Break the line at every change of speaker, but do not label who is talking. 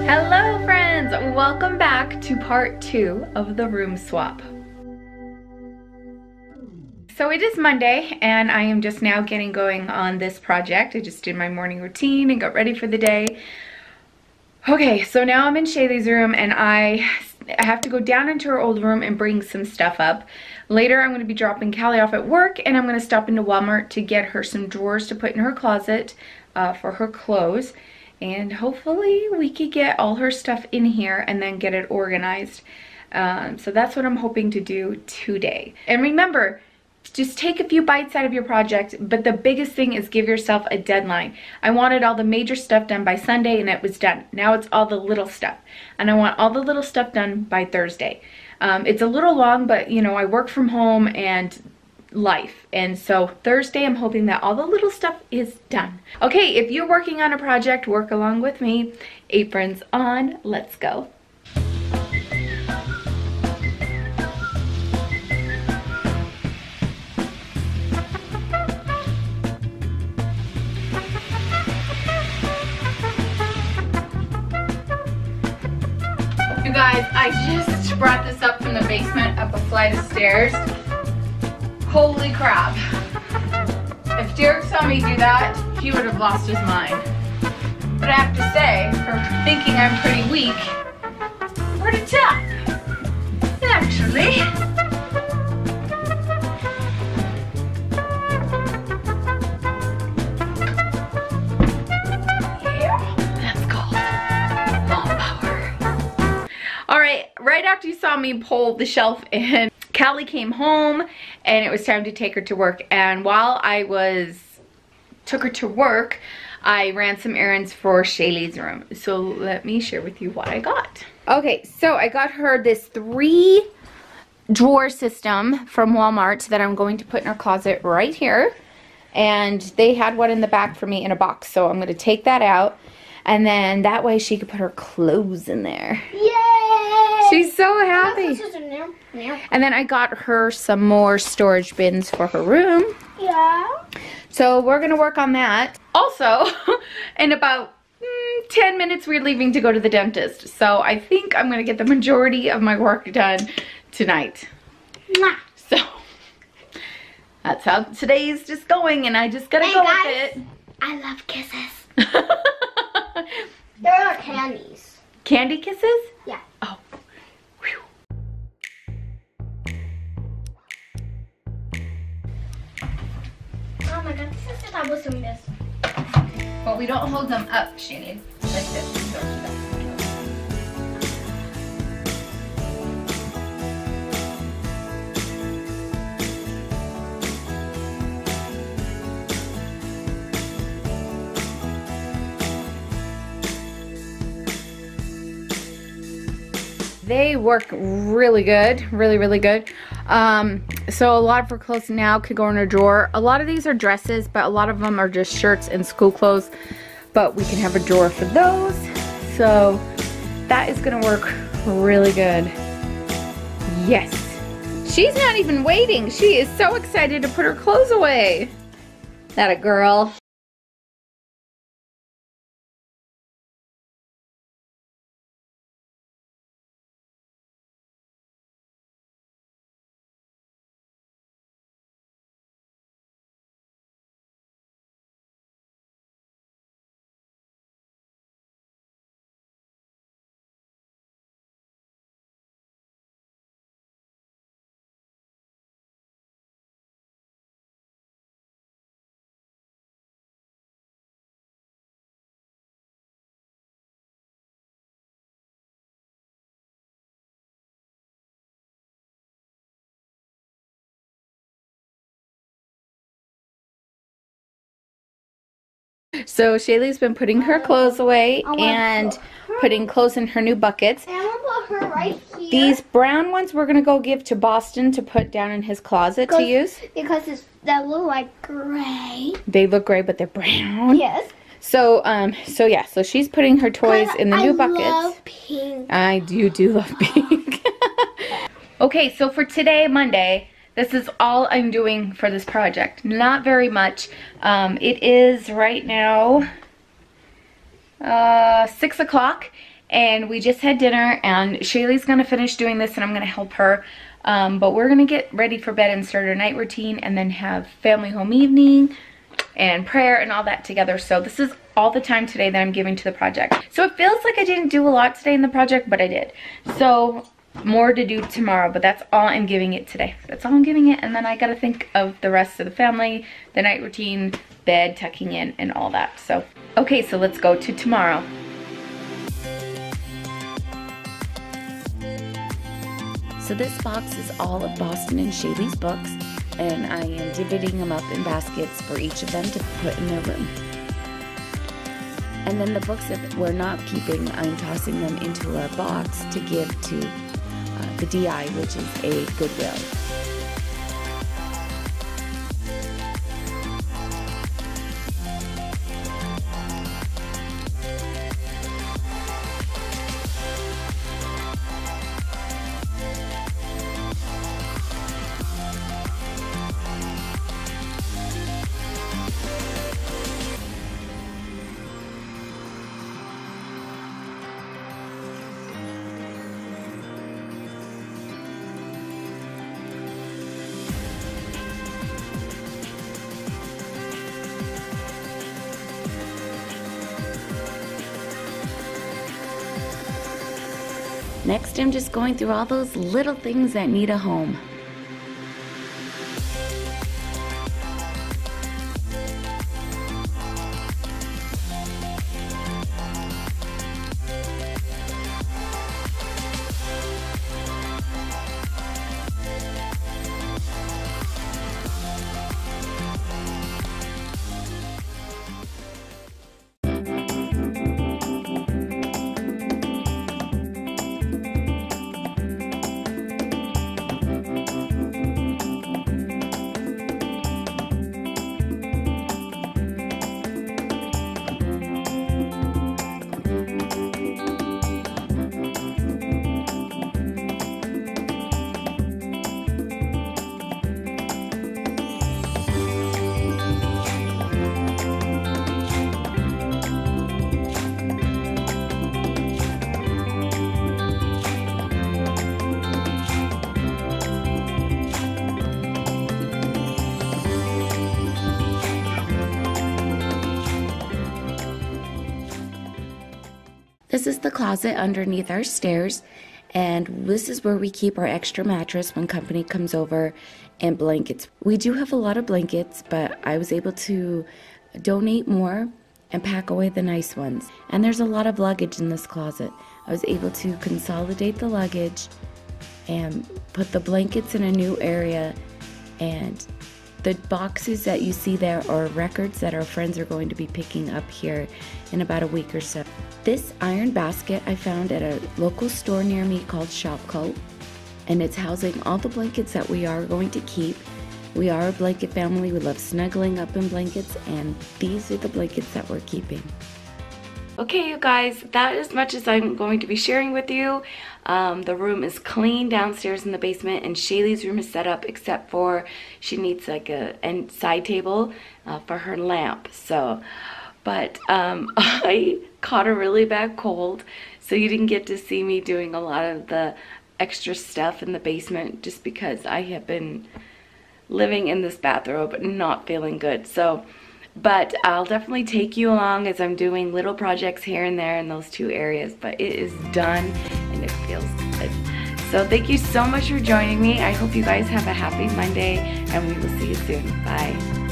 Hello friends, welcome back to part 2 of the room swap. So it is Monday and I am just now getting going on this project. I just did my morning routine and got ready for the day. Okay, so now I'm in Shaylee's room and I have to go down into her old room and bring some stuff up. Later I'm going to be dropping Callie off at work and I'm going to stop into Walmart to get her some drawers to put in her closet for her clothes. And hopefully we could get all her stuff in here and then get it organized. So that's what I'm hoping to do today. And remember, just take a few bites out of your project, but the biggest thing is give yourself a deadline. I wanted all the major stuff done by Sunday and it was done. Now it's all the little stuff. And I want all the little stuff done by Thursday. It's a little long, but you know, I work from home and life, and so Thursday I'm hoping that all the little stuff is done. Okay, if you're working on a project, work along with me. Aprons on, let's go. You guys, I just brought this up from the basement up a flight of stairs. Holy crap. If Derek saw me do that, he would have lost his mind. But I have to say, for thinking I'm pretty weak, pretty tough, actually. Yeah, that's called mom power. Alright, right after you saw me pull the shelf in, Callie came home and it was time to take her to work, and while I took her to work, I ran some errands for Shaylee's room. So let me share with you what I got. Okay, so I got her this 3-drawer system from Walmart that I'm going to put in her closet right here, and they had one in the back for me in a box, so I'm going to take that out, and then that way she could put her clothes in there. Yay! She's so happy. And then I got her some more storage bins for her room. Yeah. So we're going to work on that. Also, in about 10 minutes we're leaving to go to the dentist. So I think I'm going to get the majority of my work done tonight. Mwah. So that's how today's just going, and I just got to go with it.
I love kisses. There are candies.
Candy kisses?
Yeah.
Oh.
Oh my god, this is just how we're doing this.
Well, we don't hold them up, Shaylee. Like this. Don't do that. They work really good, really good. So a lot of her clothes now could go in her drawer. A lot of these are dresses, but a lot of them are just shirts and school clothes, but we can have a drawer for those. So that is gonna work really good. Yes. She's not even waiting. She is so excited to put her clothes away. That a girl. So Shaylee's been putting her clothes away and putting clothes in her new buckets.
And I'm gonna put her right here.
These brown ones we're gonna go give to Boston to put down in his closet to use.
Because they look like gray.
They look gray, but they're brown.
Yes.
So yeah, so she's putting her toys in the new buckets.
I love pink.
You do love pink. Okay, so for today, Monday, this is all I'm doing for this project. Not very much. It is right now 6 o'clock, and we just had dinner, and Shaylee's gonna finish doing this and I'm gonna help her. But we're gonna get ready for bed and start our night routine and then have family home evening and prayer and all that together. So this is all the time today that I'm giving to the project. So it feels like I didn't do a lot today in the project, but I did. So more to do tomorrow, but that's all I'm giving it today. That's all I'm giving it, and then I gotta think of the rest of the family, the night routine, bed, tucking in, and all that. So, okay, so let's go to tomorrow.
So this box is all of Boston and Shaylee's books, and I am dividing them up in baskets for each of them to put in their room. And then the books that we're not keeping, I'm tossing them into our box to give to the DI, which is a Goodwill. Next, I'm just going through all those little things that need a home. This is the closet underneath our stairs, and this is where we keep our extra mattress when company comes over and blankets. We do have a lot of blankets, but I was able to donate more and pack away the nice ones. And there's a lot of luggage in this closet. I was able to consolidate the luggage and put the blankets in a new area, and the boxes that you see there are records that our friends are going to be picking up here in about a week or so. This iron basket I found at a local store near me called Shopco, and it's housing all the blankets that we are going to keep. We are a blanket family. We love snuggling up in blankets, and these are the blankets that we're keeping.
Okay, you guys, that is as much as I'm going to be sharing with you. The room is clean downstairs in the basement, and Shaylee's room is set up except for she needs like a side table for her lamp. So, but I caught a really bad cold, so you didn't get to see me doing a lot of the extra stuff in the basement just because I have been living in this bathrobe not feeling good. So, but I'll definitely take you along as I'm doing little projects here and there in those two areas, but it is done and it feels good. So thank you so much for joining me. I hope you guys have a happy Monday, and we will see you soon. Bye.